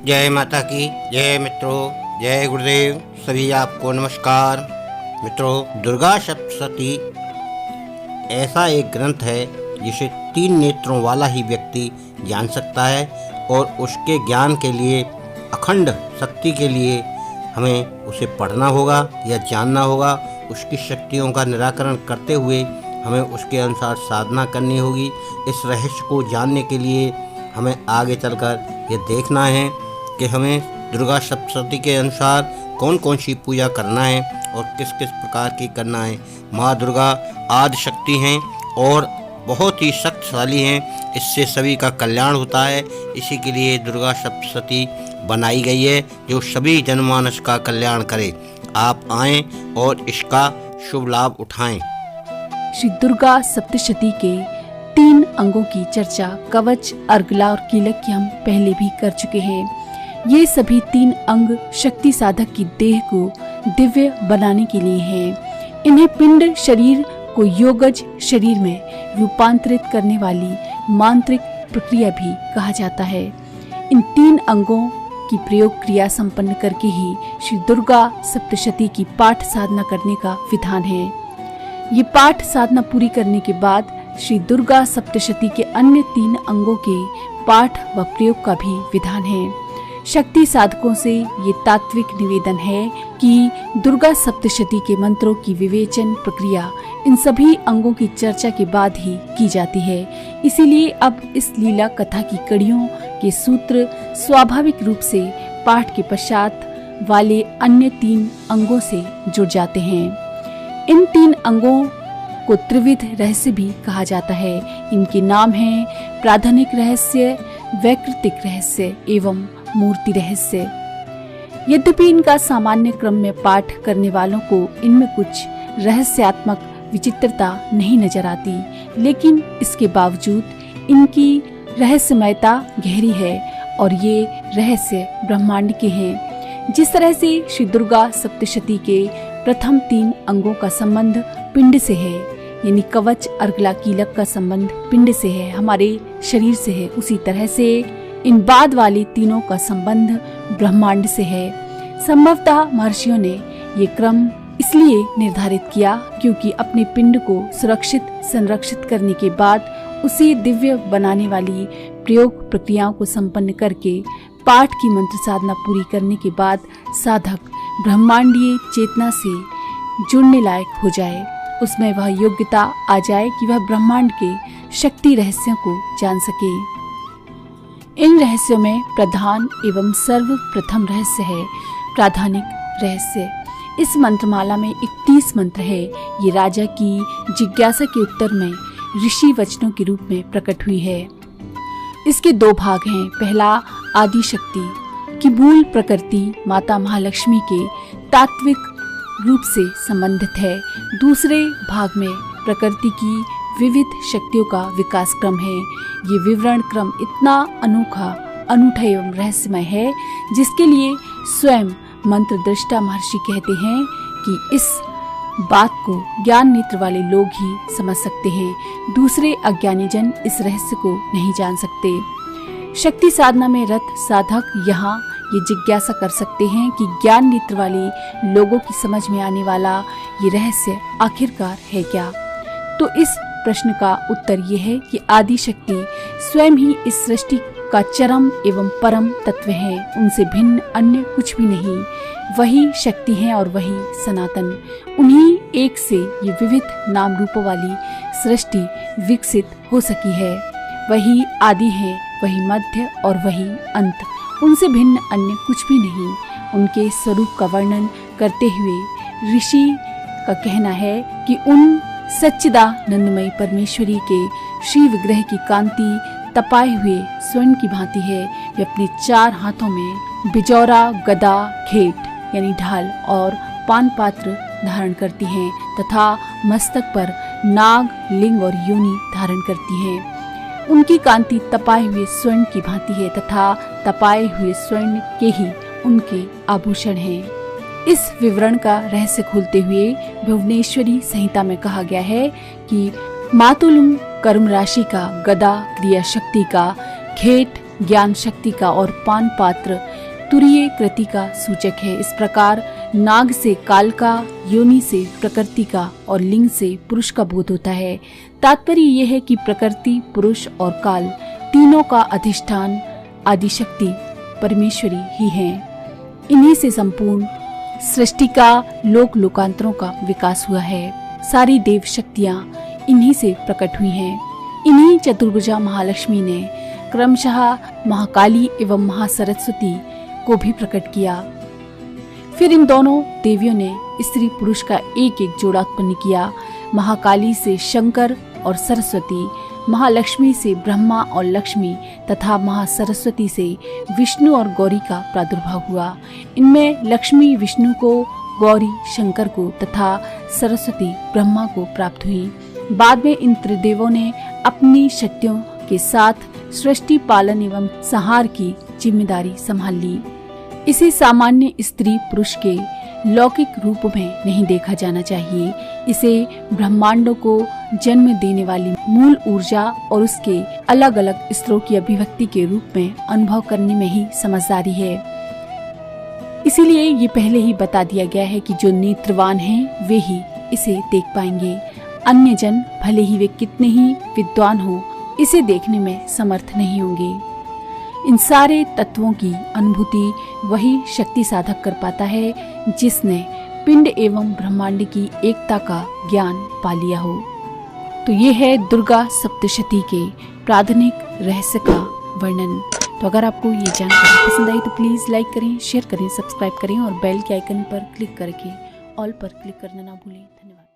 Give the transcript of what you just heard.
जय माता की जय। मित्रों, जय गुरुदेव। सभी आपको नमस्कार। मित्रों, दुर्गा सप्तशती ऐसा एक ग्रंथ है जिसे 3 नेत्रों वाला ही व्यक्ति जान सकता है और उसके ज्ञान के लिए, अखंड शक्ति के लिए हमें उसे पढ़ना होगा या जानना होगा। उसकी शक्तियों का निराकरण करते हुए हमें उसके अनुसार साधना करनी होगी। इस रहस्य को जानने के लिए हमें आगे चलकर ये देखना है कि हमें दुर्गा सप्तशती के अनुसार कौन कौन सी पूजा करना है और किस किस प्रकार की करना है। माँ दुर्गा आदि शक्ति हैं और बहुत ही शक्तिशाली हैं। इससे सभी का कल्याण होता है। इसी के लिए दुर्गा सप्तशती बनाई गई है जो सभी जनमानस का कल्याण करे। आप आएं और इसका शुभ लाभ उठाएं। श्री दुर्गा सप्तशती के 3 अंगों की चर्चा कवच, अर्गला और कीलक की हम पहले भी कर चुके हैं। ये सभी 3 अंग शक्ति साधक की देह को दिव्य बनाने के लिए हैं। इन्हें पिंड शरीर को योगज शरीर में रूपांतरित करने वाली मांत्रिक प्रक्रिया भी कहा जाता है। इन 3 अंगों की प्रयोग क्रिया संपन्न करके ही श्री दुर्गा सप्तशती की पाठ साधना करने का विधान है। ये पाठ साधना पूरी करने के बाद श्री दुर्गा सप्तशती के अन्य 3 अंगों के पाठ व प्रयोग का भी विधान है। शक्ति साधकों से ये तात्विक निवेदन है कि दुर्गा सप्तशती के मंत्रों की विवेचन प्रक्रिया इन सभी अंगों की चर्चा के बाद ही की जाती है। इसीलिए अब इस लीला कथा की कड़ियों के सूत्र स्वाभाविक रूप से पाठ के पश्चात वाले अन्य 3 अंगों से जुड़ जाते हैं। इन 3 अंगों को त्रिविध रहस्य भी कहा जाता है। इनके नाम हैं प्राधानिक रहस्य, वैकृतिक रहस्य एवं मूर्ति रहस्य। यद्यपि इनका सामान्य क्रम में पाठ करने वालों को इनमें कुछ रहस्यात्मक विचित्रता नहीं नजर आती, लेकिन इसके बावजूद इनकी रहस्यमयता गहरी है और ये रहस्य ब्रह्मांड के हैं। जिस तरह से श्री दुर्गा सप्तशती के प्रथम 3 अंगों का संबंध पिंड से है, यानी कवच, अर्गला, कीलक का संबंध पिंड से है, हमारे शरीर से है, उसी तरह से इन बाद वाले तीनों का संबंध ब्रह्मांड से है। संभवतः महर्षियों ने ये क्रम इसलिए निर्धारित किया क्योंकि अपने पिंड को सुरक्षित संरक्षित करने के बाद उसे दिव्य बनाने वाली प्रयोग प्रक्रियाओं को संपन्न करके पाठ की मंत्र साधना पूरी करने के बाद साधक ब्रह्मांडीय चेतना से जुड़ने लायक हो जाए, उसमें वह योग्यता आ जाए कि वह ब्रह्मांड के शक्ति रहस्यों को जान सके। इन रहस्यों में प्रधान एवं सर्वप्रथम रहस्य है प्राधानिक रहस्य। इस मंत्रमाला में 31 मंत्र है। ये राजा की जिज्ञासा के उत्तर में ऋषि वचनों के रूप में प्रकट हुई है। इसके 2 भाग हैं। पहला आदि शक्ति की मूल प्रकृति माता महालक्ष्मी के तात्विक रूप से संबंधित है। दूसरे भाग में प्रकृति की विविध शक्तियों का विकास क्रम है। ये विवरण क्रम इतना अनूठा एवं रहस्यमय है जिसके लिए स्वयं मंत्र दृष्टा महर्षि कहते हैं कि इस बात को ज्ञान नेत्र वाले लोग ही समझ सकते हैं, दूसरे अज्ञानी जन इस रहस्य को नहीं जान सकते। शक्ति साधना में रत साधक यहाँ ये जिज्ञासा कर सकते हैं कि ज्ञान नेत्र वाले लोगों की समझ में आने वाला ये रहस्य आखिरकार है क्या। तो इस प्रश्न का उत्तर ये है कि आदि शक्ति स्वयं ही इस सृष्टि का चरम एवं परम तत्व है। उनसे भिन्न अन्य कुछ भी नहीं। वही शक्ति है और वही सनातन। उन्हीं एक से ये विविध नाम रूपों वाली सृष्टि विकसित हो सकी है। वही आदि है, वही मध्य और वही अंत। उनसे भिन्न अन्य कुछ भी नहीं। उनके स्वरूप का वर्णन करते हुए ऋषि का कहना है कि उन सच्चिदानंदमयी परमेश्वरी के श्री विग्रह की कांति तपाए हुए स्वर्ण की भांति है। वे अपने 4 हाथों में बिजौरा, गदा, खेट यानी ढाल और पान पात्र धारण करती हैं तथा मस्तक पर नाग, लिंग और योनि धारण करती हैं। उनकी कांति तपाए हुए स्वर्ण की भांति है तथा तपाए हुए स्वर्ण के ही उनके आभूषण हैं। इस विवरण का रहस्य खोलते हुए भुवनेश्वरी संहिता में कहा गया है कि मातुलम कर्म राशि का, गदा क्रिया शक्ति का, खेट ज्ञान शक्ति का और पान पात्र तुरीय कृति का सूचक है। इस प्रकार नाग से काल का, योनि से प्रकृति का और लिंग से पुरुष का बोध होता है। तात्पर्य यह है कि प्रकृति, पुरुष और काल तीनों का अधिष्ठान आदिशक्ति परमेश्वरी ही हैं। इन्हीं से संपूर्ण सृष्टि का लोक लोकांतरों का विकास हुआ है। सारी देव शक्तियाँ इन्हीं से प्रकट हुई हैं। इन्हीं चतुर्भुजा महालक्ष्मी ने क्रमशः महाकाली एवं महासरस्वती को भी प्रकट किया। फिर इन दोनों देवियों ने स्त्री पुरुष का एक एक जोड़ा उत्पन्न किया। महाकाली से शंकर और सरस्वती, महालक्ष्मी से ब्रह्मा और लक्ष्मी तथा महासरस्वती से विष्णु और गौरी का प्रादुर्भाव हुआ। इनमें लक्ष्मी विष्णु को, गौरी शंकर को तथा सरस्वती ब्रह्मा को प्राप्त हुई। बाद में इन त्रिदेवों ने अपनी शक्तियों के साथ सृष्टि पालन एवं संहार की जिम्मेदारी संभाल ली। इसे सामान्य स्त्री पुरुष के लौकिक रूप में नहीं देखा जाना चाहिए। इसे ब्रह्मांडों को जन्म देने वाली मूल ऊर्जा और उसके अलग अलग स्तरों की अभिव्यक्ति के रूप में अनुभव करने में ही समझदारी है। इसीलिए ये पहले ही बता दिया गया है कि जो नेत्रवान हैं वे ही इसे देख पाएंगे। अन्य जन भले ही वे कितने ही विद्वान हो, इसे देखने में समर्थ नहीं होंगे। इन सारे तत्वों की अनुभूति वही शक्ति साधक कर पाता है जिसने पिंड एवं ब्रह्मांड की एकता का ज्ञान पा लिया हो। तो ये है दुर्गा सप्तशती के प्राथमिक रहस्य का वर्णन। तो अगर आपको ये जानकारी पसंद आई तो प्लीज़ लाइक करें, शेयर करें, सब्सक्राइब करें और बेल के आइकन पर क्लिक करके ऑल पर क्लिक करना ना भूलें। धन्यवाद।